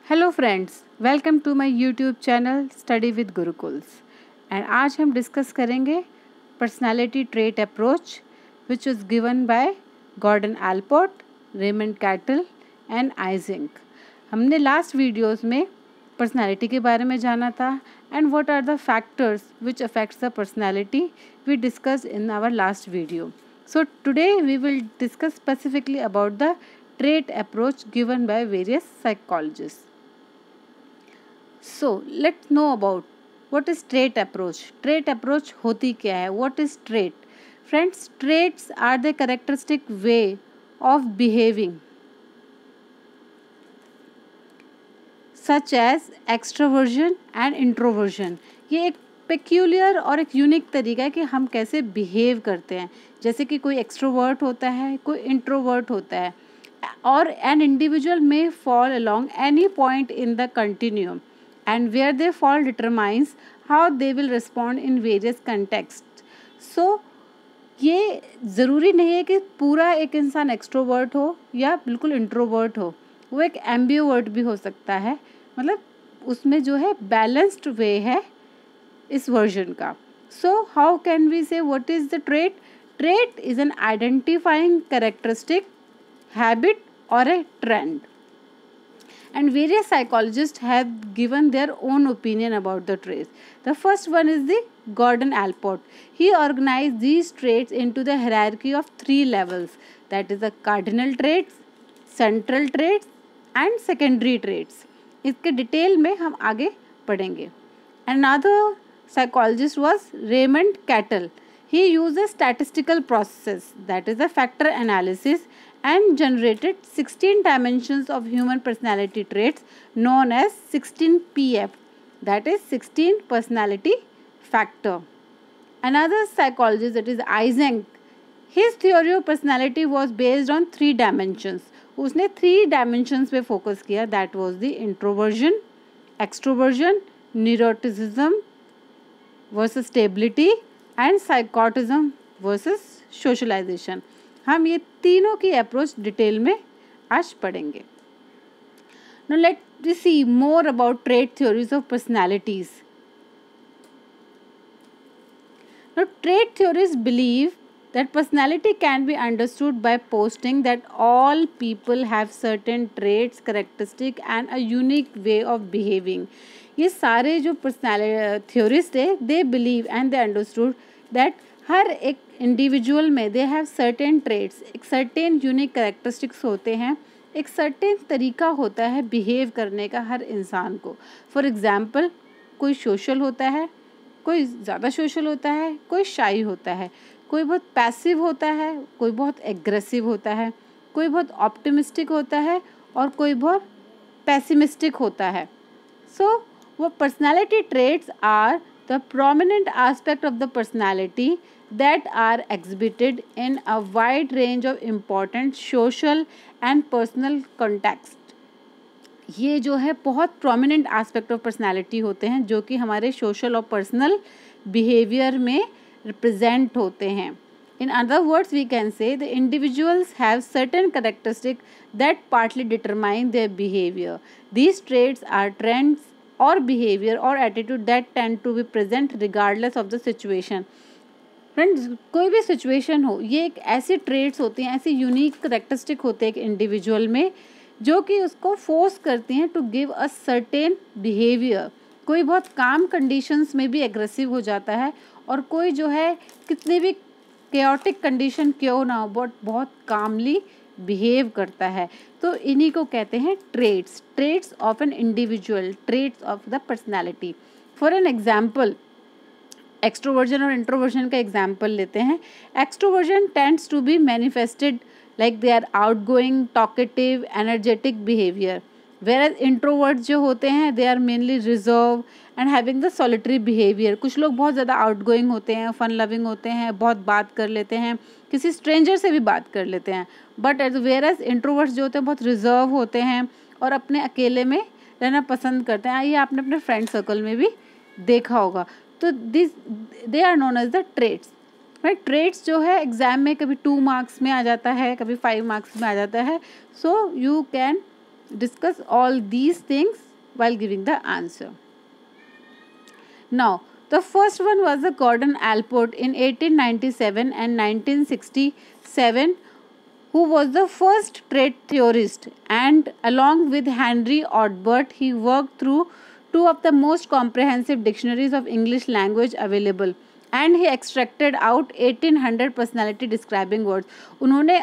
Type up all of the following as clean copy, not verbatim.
Hello friends, welcome to my YouTube channel study with Gurukuls. And आज हम discuss करेंगे personality trait approach which is given by Gordon Allport, Raymond Cattell and Eysenck. हमने last videos में personality के बारे में जाना था and what are the factors which affects the personality we discuss in our last video. So today we will discuss specifically about the trait approach given by various psychologists. So let's know about what is trait approach. Trait approach होती क्या है? What is trait? Friends, traits are the characteristic way of behaving such as extroversion and introversion. ये एक peculiar और एक unique तरीका है कि हम कैसे बिहेव करते हैं. जैसे कि कोई एक्सट्रोवर्ट होता है, कोई इंट्रोवर्ट होता है, और एन इंडिविजुअल में fall along any point in the continuum and where they fall determines how they will respond in various contexts. So ये ज़रूरी नहीं है कि पूरा एक इंसान एक्सट्रोवर्ट हो या बिल्कुल इंट्रोवर्ट हो, वो एक एम्बिवर्ट भी हो सकता है. मतलब उसमें जो है बैलेंस्ड वे है इस वर्जन का. सो हाउ कैन वी से what is the trait? Trait is an identifying characteristic, habit और ए trend. And various psychologists have given their own opinion about the traits. The first one is the Gordon Allport. He organized these traits into the hierarchy of 3 levels. That is the cardinal traits, central traits and secondary traits. इसके detail में हम आगे पढ़ेंगे. Another psychologist was Raymond Cattell. He used a statistical process, that is the factor analysis, and generated 16 dimensions of human personality traits known as 16PF, that is 16 personality factor. Another psychologist, that is Eysenck, his theory of personality was based on 3 dimensions. उसने 3 dimensions पे focus किया, that was the introversion, extroversion, neuroticism versus stability and psychotism versus socialization. हम ये तीनों की approach detail में आज पढ़ेंगे. Now let us see more about trait theories of personalities. Now trait theories believe that personality can be understood by posting that all people have certain traits, characteristics and a unique way of behaving. ये सारे जो personality theorists है, they believe and they understood that हर एक individual में they have certain traits, एक certain unique characteristics होते हैं, एक सर्टेन तरीका होता है बिहेव करने का हर इंसान को. फॉर एग्ज़ाम्पल, कोई सोशल होता है, कोई ज़्यादा सोशल होता है, कोई शाई होता है, कोई बहुत पैसिव होता है, कोई बहुत एग्रेसिव होता है, कोई बहुत ऑप्टिमिस्टिक होता है और कोई बहुत पेसिमिस्टिक होता है. सो वो personality traits are the prominent aspect of the personality that are exhibited in a wide range of important social and personal context. ये जो है बहुत prominent aspect of personality होते हैं जो कि हमारे social और personal behavior में represent होते हैं. In other words, we can say the individuals have certain characteristics that partly determine their behavior. These traits are trends or behavior or attitude that tend to be present regardless of the situation. Friends, कोई भी situation हो, ये एक ऐसी traits होती हैं, ऐसी unique characteristic होते हैं एक इंडिविजुअल में जो कि उसको फोर्स करती हैं to give a certain behaviour. कोई बहुत काम कंडीशंस में भी एग्रेसिव हो जाता है और कोई जो है कितनी भी केओटिक कंडीशन क्यों ना हो, बट बहुत कामली बिहेव करता है. तो इन्हीं को कहते हैं traits. Traits of an individual, traits of the personality. For an example, extroversion और इंट्रोवर्जन का एग्जाम्पल लेते हैं. Extroversion tends to be manifested like they are outgoing, talkative, energetic behaviour, whereas introvert जो होते हैं they are mainly reserved and having the solitary behaviour. कुछ लोग बहुत ज़्यादा आउटगोइंग होते हैं, फन लविंग होते हैं, बहुत बात कर लेते हैं, किसी स्ट्रेंजर से भी बात कर लेते हैं. बट whereas इंट्रोवर्ट्स जो होते हैं बहुत रिजर्व होते हैं और अपने अकेले में रहना पसंद करते हैं. ये आपने अपने फ्रेंड सर्कल में भी देखा होगा. तो this they are known as the traits. Right, traits जो है एग्जाम में कभी 2 मार्क्स में आ जाता है, कभी 5 मार्क्स में आ जाता है. So you can Discuss all these things while giving the answer. Now, the first one was the Gordon Allport in 1897 and 1967, who was the first trait theorist, and along with Henry Odbert, he worked through two of the most comprehensive dictionaries of English language available, and he extracted out 1800 personality describing words. उन्होंने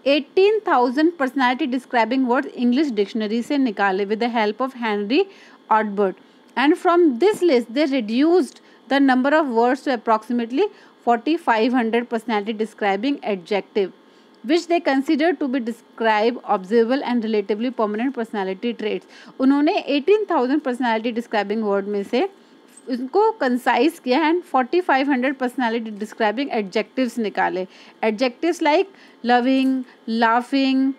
18,000 personality describing words English dictionary से निकाले with the help of Henry Odbert, and from this list they reduced the number of words to approximately 4,500 personality describing adjective which they consider to be describe observable and relatively permanent personality traits. उन्होंने 18,000 personality describing word में से इसको concise किया and 4,500 personality describing adjectives निकाले. Adjectives like loving, laughing,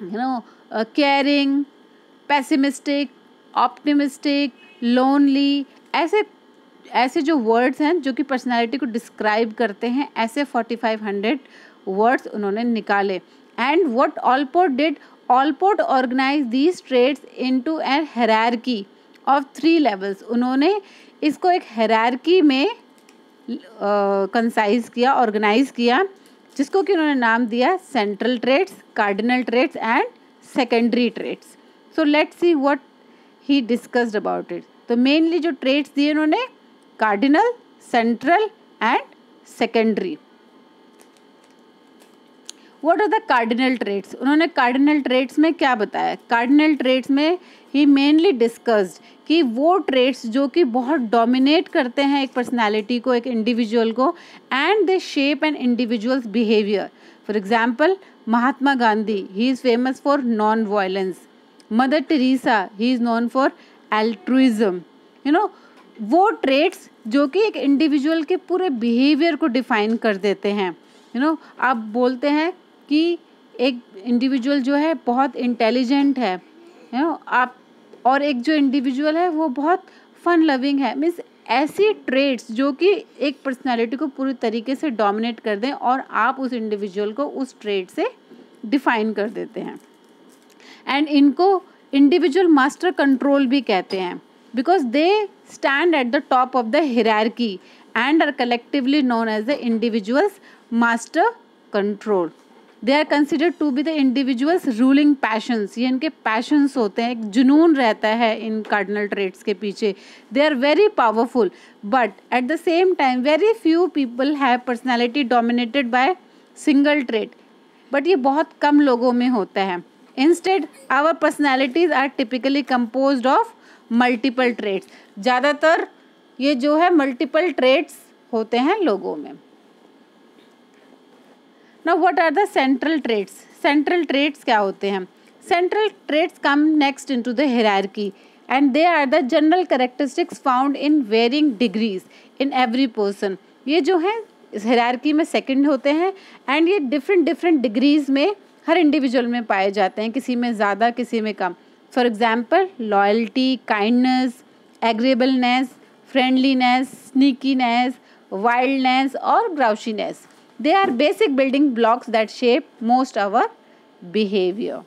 caring, pessimistic, optimistic, lonely, ऐसे जो words हैं जो कि पर्सनैलिटी को डिस्क्राइब करते हैं, ऐसे 4,500 वर्ड्स उन्होंने निकाले. And what Allport did, Allport organize these traits into an hierarchy of 3 levels. उन्होंने इसको एक हायरार्की में कंसाइज किया, ऑर्गेनाइज किया, जिसको कि उन्होंने नाम दिया central traits, cardinal traits and secondary traits. So let's see what he discussed about it. तो मेनली जो ट्रेट्स दिए उन्होंने cardinal, central and secondary. What are the cardinal traits? उन्होंने कार्डिनल ट्रेट्स में क्या बताया? कार्डिनल ट्रेट्स में ही मेनली डिस्कस्ड कि वो ट्रेट्स जो कि बहुत डोमिनेट करते हैं एक पर्सनालिटी को, एक इंडिविजुअल को, and they shape an individuals behaviour. For example, Mahatma Gandhi, he is famous for non violence. Mother Teresa, he is known for altruism. वो ट्रेट्स जो कि एक इंडिविजुअल के पूरे बिहेवियर को डिफाइन कर देते हैं. आप बोलते हैं कि एक इंडिविजुअल जो है बहुत इंटेलिजेंट है, आप, और एक जो इंडिविजुअल है वो बहुत फन लविंग है. मीन्स ऐसी ट्रेट्स जो कि एक पर्सनालिटी को पूरी तरीके से डोमिनेट कर दें और आप उस इंडिविजुअल को उस ट्रेट से डिफाइन कर देते हैं. एंड इनको इंडिविजुअल मास्टर कंट्रोल भी कहते हैं, because they stand at the top of the hierarchy and are collectively known as the individuals master control. They are considered to be the individuals ruling passions. ये इनके patience होते हैं, एक जुनून रहता है इन कार्डिनल ट्रेट्स के पीछे. They are very powerful, but at the same time very few people have personality dominated by single trait. But ये बहुत कम लोगों में होता है. Instead our personalities are typically composed of multiple traits. ज़्यादातर ये जो है मल्टीपल ट्रेट्स होते हैं लोगों में. Now what are the central traits? Central traits क्या होते हैं? Central traits come next into the hierarchy and they are the general characteristics found in varying degrees in every person. ये जो है इस hierarchy में second होते हैं and ये different degrees में हर individual में पाए जाते हैं, किसी में ज़्यादा किसी में कम. For example, loyalty, kindness, agreeableness, friendliness, sneakiness, wildness और grouchiness. They are basic building blocks that shape most our behavior.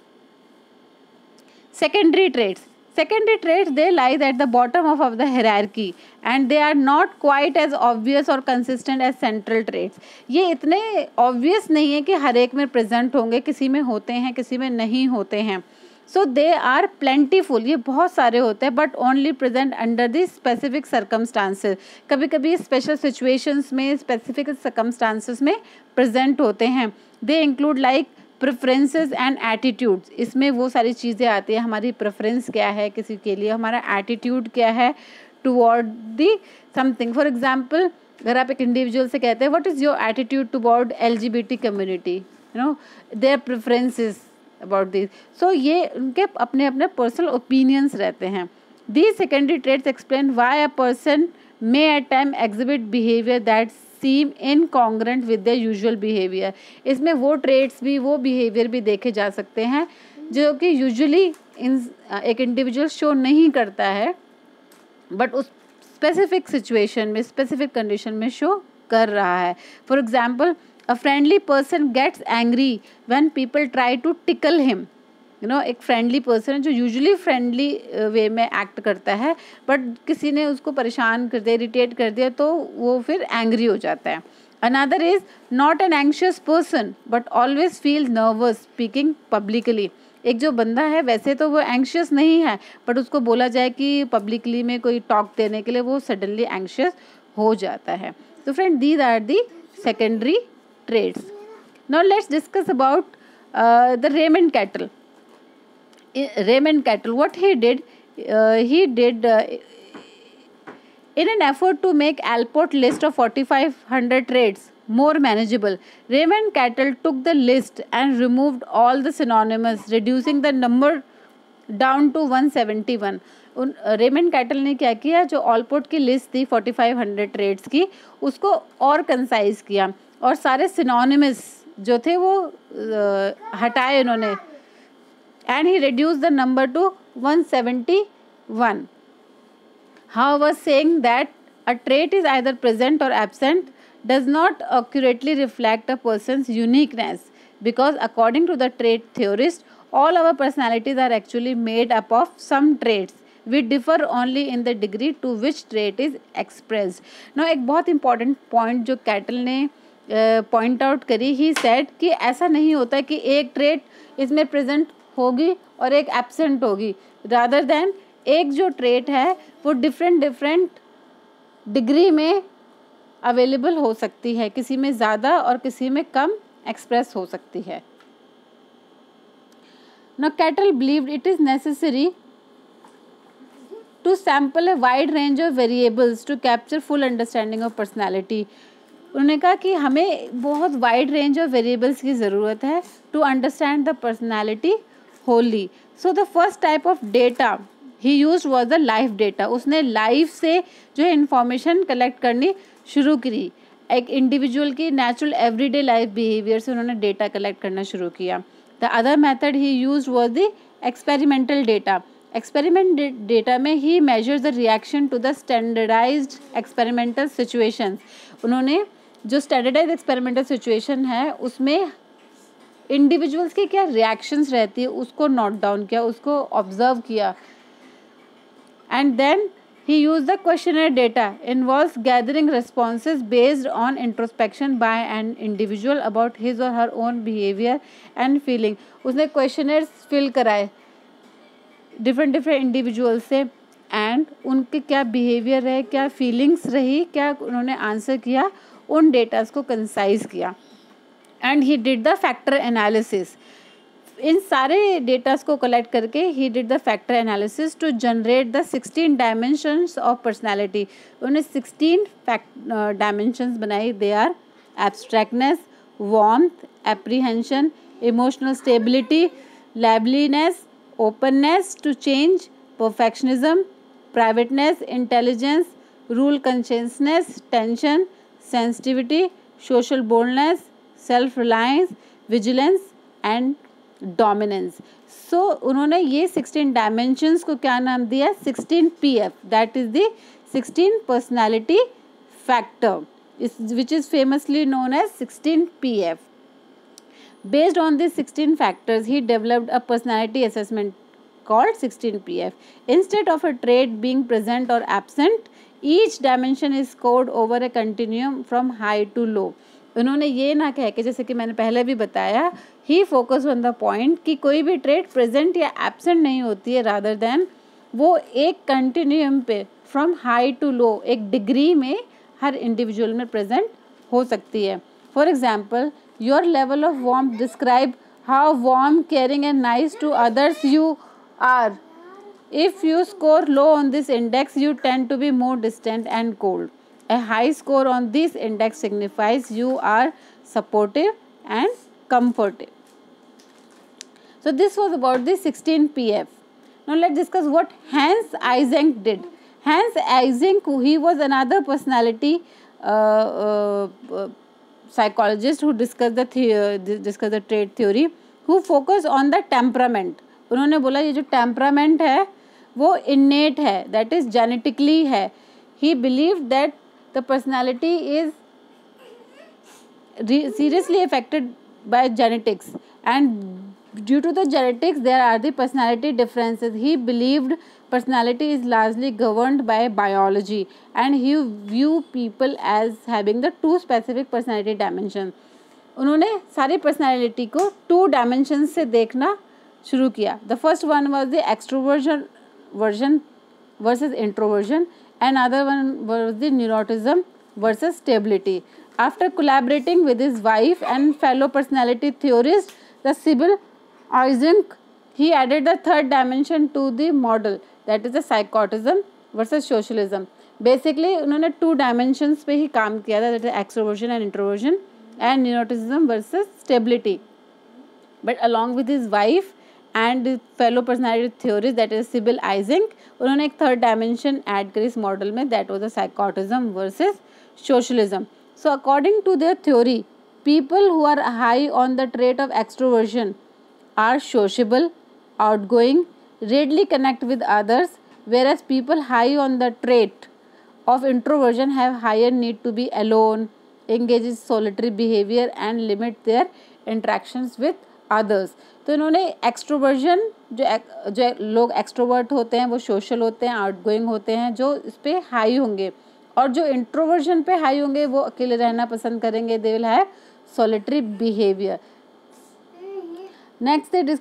Secondary traits. Secondary traits, they lie at the bottom of the hierarchy and they are not quite as obvious or consistent as central traits. ये इतने obvious नहीं है कि हर एक में present होंगे, किसी में होते हैं किसी में नहीं होते हैं. So they are plentiful. ये बहुत सारे होते हैं but only present under the specific circumstances. कभी कभी special situations में specific circumstances में present होते हैं. They include like preferences and attitudes. इसमें वो सारी चीज़ें आती हैं, हमारी preference क्या है किसी के लिए, हमारा attitude क्या है toward the something. For example, अगर आप एक individual से कहते हैं what is your attitude toward LGBT community, their preferences about this. So ये उनके अपने अपने personal opinions रहते हैं. These secondary traits explain why a person may at times exhibit behavior that seem incongruent with their usual behavior. इसमें वो traits भी वो behavior भी देखे जा सकते हैं जो कि usually एक individual show नहीं करता है but उस specific situation में specific condition में show कर रहा है. For example, a friendly person gets angry when people try to tickle him. एक फ्रेंडली पर्सन है जो यूजुअली फ्रेंडली वे में एक्ट करता है, बट किसी ने उसको परेशान कर दिया, इरिटेट कर दिया, तो वो फिर एंग्री हो जाता है. Another is not an anxious person but always feel nervous speaking publicly. एक जो बंदा है वैसे तो वो एंग्शियस नहीं है, बट उसको बोला जाए कि पब्लिकली में कोई टॉक देने के लिए वो सडनली एंग्शियस हो जाता है. तो friend, these are the secondary traits. Now let's discuss about the Raymond Cattell. Raymond Cattell, what he did, in an effort to make Alport list of 4,500 traits more manageable, Raymond Cattell took the list and removed all the synonyms, reducing the number down to 171. Raymond cattle ने क्या किया, जो Allport की list थी 4,500 trades की, उसको और concise किया और सारे सिनोनिमस जो थे वो हटाए उन्होंने. And he reduced the number to 171. However, saying that a trait is either present or absent does not accurately reflect a person's uniqueness, because according to the trait theorist, all our personalities are actually made up of some traits. We differ only in the degree to which trait is expressed. Now, एक बहुत important point जो cattle ने point out करी, he said कि ऐसा नहीं होता कि एक ट्रेट इसमें प्रेजेंट होगी और एक एब्सेंट होगी, रादर देन एक जो ट्रेट है वो डिफरेंट डिग्री में अवेलेबल हो सकती है, किसी में ज़्यादा और किसी में कम एक्सप्रेस हो सकती है. Now Cattell believed it is necessary to sample a wide range of variables to capture full understanding of personality. उन्होंने कहा कि हमें बहुत वाइड रेंज ऑफ वेरिएबल्स की ज़रूरत है to understand the personality wholly. So the first type of data he used was the life data. उसने life से जो है इंफॉर्मेशन कलेक्ट करनी शुरू करी. एक इंडिविजुअल की नेचुरल एवरीडे लाइफ बिहेवियर से उन्होंने डेटा कलेक्ट करना शुरू किया. The other method he used was the experimental data. Experiment data में he measures the reaction to the standardised experimental situations. उन्होंने जो स्टैंडर्डाइज एक्सपेरिमेंटल सिचुएशन है उसमें इंडिविजुअल्स की क्या रिएक्शंस रहती है उसको नोट डाउन किया, उसको ऑब्जर्व किया. And then he use the questionnaire data involves gathering responses based on introspection by an individual about his और her own behaviour and feeling. उसने क्वेश्चनर्स फिल कराए डिफरेंट इंडिविजुअल से एंड उनके क्या behaviour रहे, क्या फीलिंग्स रही, क्या उन्होंने आंसर किया, उन डेटास को कंसाइज किया. And he did the factor analysis. इन सारे डेटास को कलेक्ट करके he did the factor analysis to generate the 16 dimensions of personality. उन्होंने 16 डायमेंशंस बनाई. They are abstractness, warmth, apprehension, emotional stability, liveliness, openness to change, perfectionism, privateness, intelligence, rule consciousness, tension, sensitivity, social boldness, self-reliance, vigilance and dominance. So उन्होंने ये 16 dimensions को क्या नाम दिया, 16 PF, that is the 16 personality factor, which is famously known as 16 PF. Based on these 16 factors, he developed a personality assessment called 16 PF. Instead of a trait being present or absent, each dimension is scored over a continuum from high to low. उन्होंने ये ना कह के, जैसे कि मैंने पहले भी बताया, ही फोकस ऑन द पॉइंट कि कोई भी ट्रेट प्रेजेंट या एब्सेंट नहीं होती है, रादर देन वो एक कंटिन्यूम पे फ्रॉम हाई टू लो एक डिग्री में हर इंडिविजुअल में प्रेजेंट हो सकती है. For example, your level of warmth describe how warm, caring and nice to others you are. If you score low on this index, you tend to be more distant and cold. A high score on this index signifies you are supportive and comfortive. So this was about the 16 PF. Now let's discuss what Hans Eysenck did. Hans Eysenck, he was another personality psychologist who discussed the trait theory, who focus on the temperament. उन्होंने बोला ये जो temperament है वो innate है, that is genetically है. He believed that the personality is seriously affected by genetics and Due to the genetics, there are the personality differences. He believed personality is largely governed by biology, and he viewed people as having the two specific personality dimensions. उन्होंने सारी personality को to dimension से देखना शुरू किया. The first one was the extroversion version versus introversion, and other one was the neuroticism versus stability. After collaborating with his wife and fellow personality theorist, the Sybil Isaac, he added the third dimension to the model, that is the psychotism versus socialism. Basically उन्होंने to dimensions पे ही काम किया था, that is extroversion and introversion and neuroticism versus stability. But along with his wife and fellow personality theorist, that is Sybil Isaac, उन्होंने एक third dimension add करी इस model में, that was the psychoticism versus socialism. So according to their theory, people who are high on the trait of extroversion are sociable, outgoing, readily connect with others, whereas people high on the trait of introversion have higher need to be alone, engage in solitary behavior and limit their interactions with others. तो इन्होंने extroversion, जो लोग extrovert होते हैं वो social होते हैं, outgoing होते हैं, जो इस पे हाई होंगे, और जो इंट्रोवर्जन पे हाई होंगे वो अकेले रहना पसंद करेंगे, they will have solitary behaviour. Next they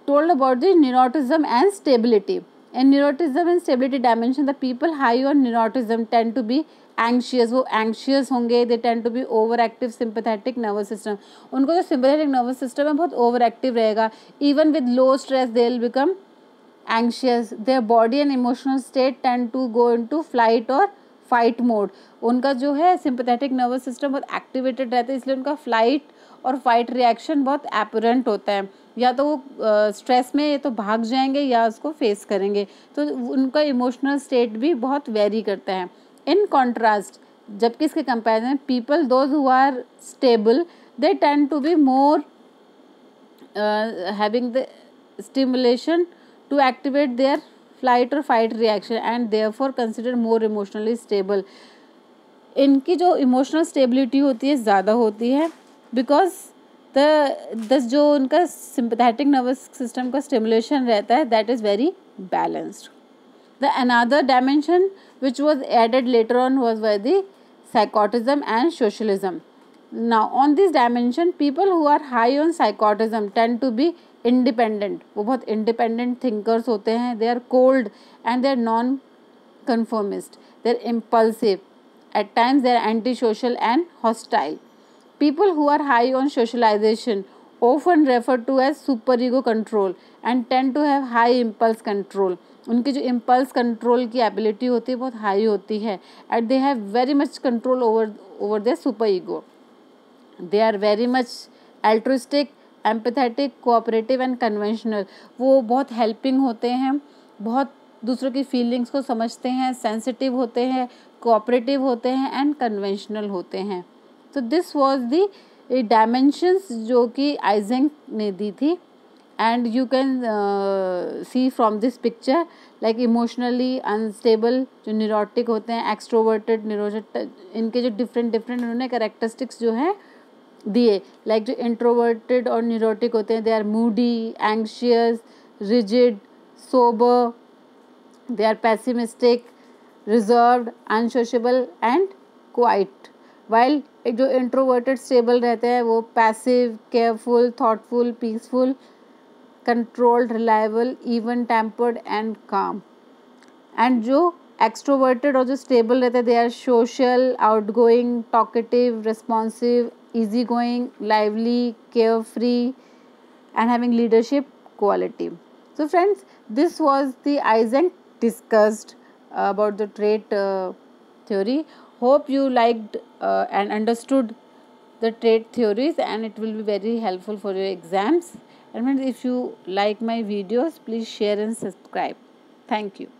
told about the neuroticism and stability. In neuroticism and stability dimension, the people high on neuroticism tend to be anxious. वो anxious होंगे, they tend to be overactive sympathetic nervous system. उनको जो sympathetic nervous system है बहुत overactive रहेगा. Even with low stress, they will become anxious. Their body and emotional state tend to go into flight or fight mode. उनका जो है sympathetic nervous system बहुत activated रहता है, इसलिए उनका flight और फाइट रिएक्शन बहुत एपरेंट होता है. या तो वो स्ट्रेस में ये तो भाग जाएंगे या उसको फेस करेंगे, तो उनका इमोशनल स्टेट भी बहुत वेरी करता है. इन कॉन्ट्रास्ट, जबकि इसके comparison people those who are stable, they tend to be more having the stimulation to activate their flight और fight reaction and therefore consider more emotionally stable. इनकी जो इमोशनल स्टेबिलिटी होती है ज़्यादा होती है, बिकॉज जो उनका सिंपैथेटिक नर्वस सिस्टम का स्टिमुलेशन रहता है, that is very balanced. The another dimension which was added later on was by the psychoticism and socialism. Now on this dimension, people who are high on psychoticism tend to be independent. वो बहुत independent thinkers होते हैं. They are cold and they are non conformist. They are impulsive. At times they are anti social and hostile. People who are high on socialization often referred to as superego control and tend to have high impulse control. उनकी जो impulse control की ability होती है बहुत high होती है, and they have very much control over their superego. They are very much altruistic, empathetic, cooperative and conventional. वो बहुत helping होते हैं, बहुत दूसरों की फीलिंग्स को समझते हैं, सेंसिटिव होते हैं, कोऑपरेटिव होते हैं एंड कन्वेंशनल होते हैं. तो दिस वॉज दी डायमेंशंस जो कि आइजेक ने दी थी. And you can see from this picture like emotionally unstable, जो न्यूरोटिक होते हैं, एक्सट्रोवर्टेड, न्यूरोटिक, इनके जो डिफरेंट उन्होंने कैरेक्टरिस्टिक्स जो हैं दिए. लाइक जो इंट्रोवर्टेड और न्यूरोटिक होते हैं, they are moody, anxious, rigid, sober, they are pessimistic, reserved, unsociable and quiet. While जो इंट्रोवर्टेड स्टेबल रहते हैं वो passive, careful, thoughtful, peaceful, controlled, reliable, even tempered and calm. And जो एक्सट्रोवर्टेड और जो स्टेबल रहते हैं, they are social, outgoing, talkative, responsive, easy going, lively, care free and having leadership quality. So friends, this was the Eysenck discussed about the trait theory. Hope you liked and understood the trait theories, and it will be very helpful for your exams. And friends, if you like my videos, please share and subscribe. Thank you.